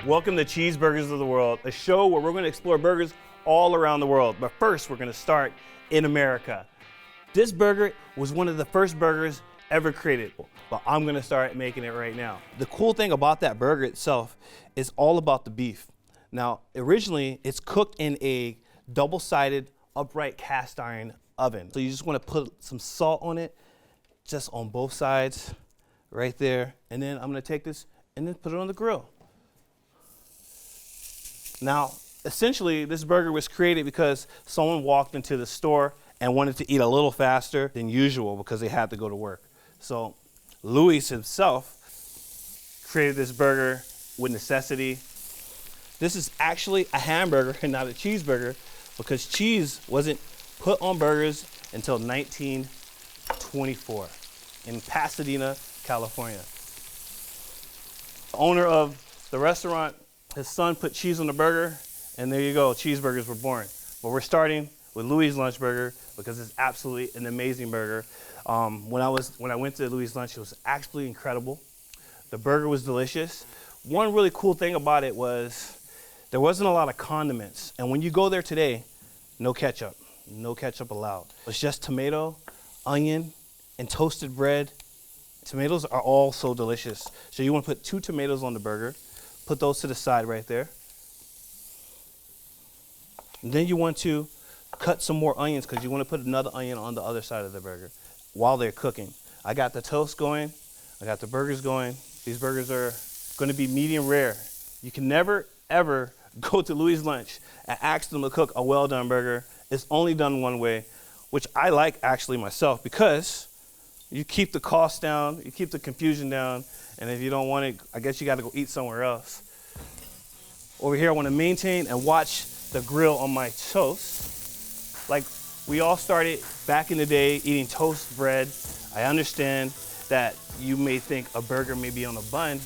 Welcome to Cheeseburgers of the World, a show where we're going to explore burgers all around the world. But first, we're going to start in America. This burger was one of the first burgers ever created, but I'm going to start making it right now. The cool thing about that burger itself is all about the beef. Now, originally, it's cooked in a double-sided upright cast iron oven. So you just want to put some salt on it, just on both sides, right there. And then I'm going to take this and then put it on the grill. Now, essentially, this burger was created because someone walked into the store and wanted to eat a little faster than usual because they had to go to work. So Louis himself created this burger with necessity. This is actually a hamburger and not a cheeseburger because cheese wasn't put on burgers until 1924 in Pasadena, California. The owner of the restaurant, his son put cheese on the burger, and there you go, cheeseburgers were born. But we're starting with Louis' Lunch Burger because it's absolutely an amazing burger. When I went to Louis' Lunch, it was absolutely incredible. The burger was delicious. One really cool thing about it was there wasn't a lot of condiments. And when you go there today, no ketchup allowed. It's just tomato, onion, and toasted bread. Tomatoes are all so delicious. So you want to put 2 tomatoes on the burger. Put those to the side right there. And then you want to cut some more onions because you want to put another onion on the other side of the burger while they're cooking. I got the toast going. I got the burgers going. These burgers are going to be medium rare. You can never, ever go to Louis' Lunch and ask them to cook a well-done burger. It's only done one way, which I like actually myself because you keep the cost down, you keep the confusion down, and if you don't want it, I guess you got to go eat somewhere else. Over here, I want to maintain and watch the grill on my toast. Like we all started back in the day eating toast bread. I understand that you may think a burger may be on a bun.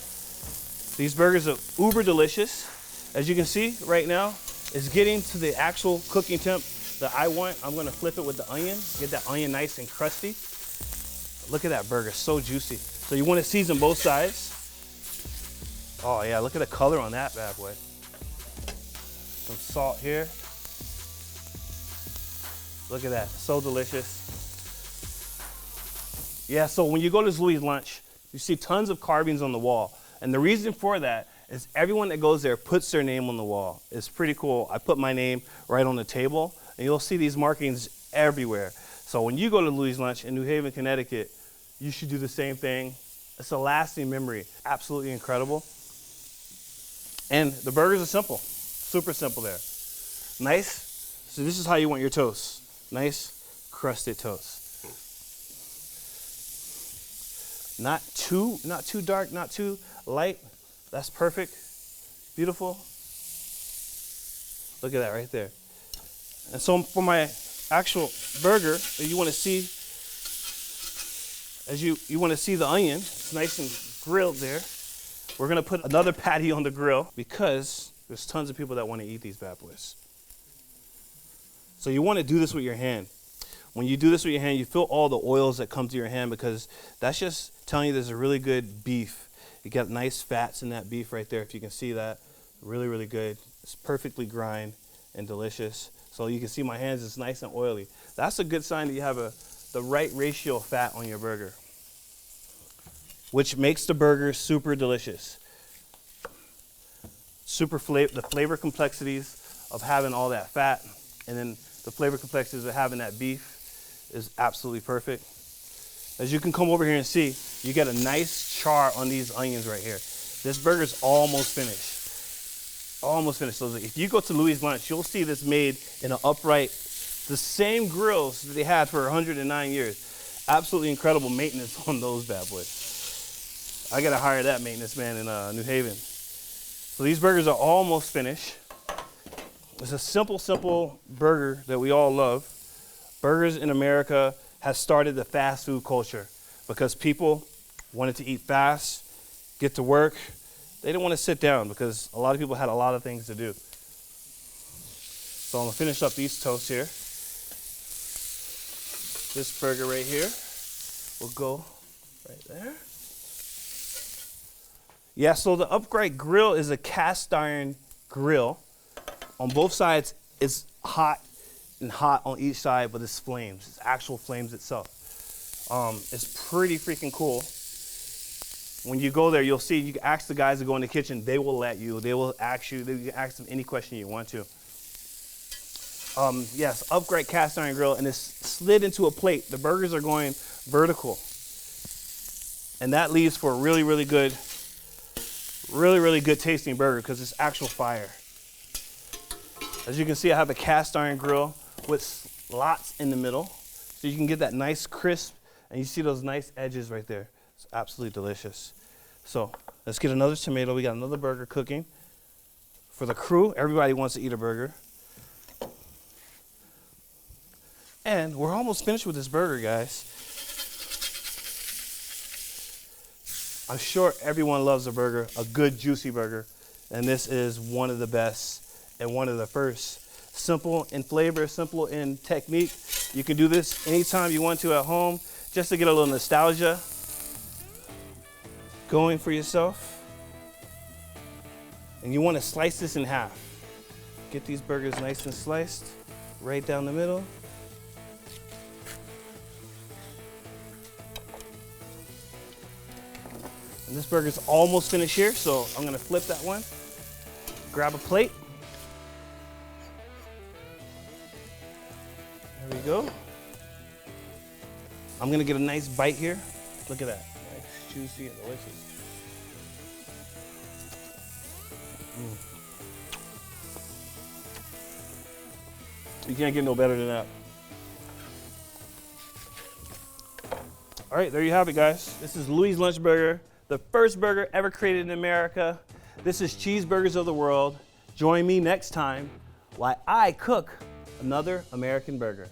These burgers are uber delicious. As you can see right now, it's getting to the actual cooking temp that I want. I'm going to flip it with the onion, get that onion nice and crusty. Look at that burger, so juicy. So you want to season both sides. Oh yeah, look at the color on that bad boy. Some salt here. Look at that, so delicious. Yeah, so when you go to Louis' Lunch, you see tons of carvings on the wall. And the reason for that is everyone that goes there puts their name on the wall. It's pretty cool. I put my name right on the table, and you'll see these markings everywhere. So when you go to Louis' Lunch in New Haven, Connecticut, you should do the same thing. It's a lasting memory, absolutely incredible. And the burgers are simple, super simple there. Nice, so this is how you want your toast. Nice, crusted toast. Not too dark, not too light. That's perfect, beautiful. Look at that right there. And so for my actual burger, you want to see, as you want to see the onion, it's nice and grilled there. We're gonna put another patty on the grill because there's tons of people that want to eat these bad boys. So you want to do this with your hand. When you do this with your hand, you feel all the oils that come to your hand because that's just telling you there's a really good beef. You got nice fats in that beef right there, if you can see that. Really, really good. It's perfectly grind and delicious. So you can see my hands, it's nice and oily. That's a good sign that you have the right ratio of fat on your burger, which makes the burger super delicious. The flavor complexities of having all that fat, and then the flavor complexities of having that beef is absolutely perfect. As you can come over here and see, you get a nice char on these onions right here. This burger's almost finished. Almost finished. So if you go to Louis' Lunch, you'll see this made in an upright, the same grills that they had for 109 years. Absolutely incredible maintenance on those bad boys. I gotta hire that maintenance man in New Haven. So these burgers are almost finished. It's a simple burger that we all love. Burgers in America has started the fast food culture because people wanted to eat fast, get to work. They didn't want to sit down because a lot of people had a lot of things to do. So I'm gonna finish up these toasts here. This burger right here will go right there. Yeah, so the upright grill is a cast iron grill. On both sides, it's hot and hot on each side, but it's flames. It's actual flames itself. It's pretty freaking cool. When you go there, you'll see, you can ask the guys that go in the kitchen, they will let you, they will ask you, you can ask them any question you want to. Yes, upright cast iron grill, and it's slid into a plate. The burgers are going vertical. And that leaves for a really, really good tasting burger because it's actual fire. As you can see, I have a cast iron grill with slots in the middle. So you can get that nice crisp, and you see those nice edges right there. It's absolutely delicious. So let's get another tomato. We got another burger cooking. For the crew, everybody wants to eat a burger. And we're almost finished with this burger, guys. I'm sure everyone loves a burger, a good juicy burger. And this is one of the best and one of the first. Simple in flavor, simple in technique. You can do this anytime you want to at home, just to get a little nostalgia going for yourself. And you want to slice this in half. Get these burgers nice and sliced, right down the middle. And this burger's almost finished here, so I'm gonna flip that one. Grab a plate. There we go. I'm gonna get a nice bite here. Look at that, nice, juicy, and delicious. You can't get no better than that. All right, there you have it, guys. This is Louis' Lunch Burger, the first burger ever created in America. This is Cheeseburgers of the World. Join me next time while I cook another American burger.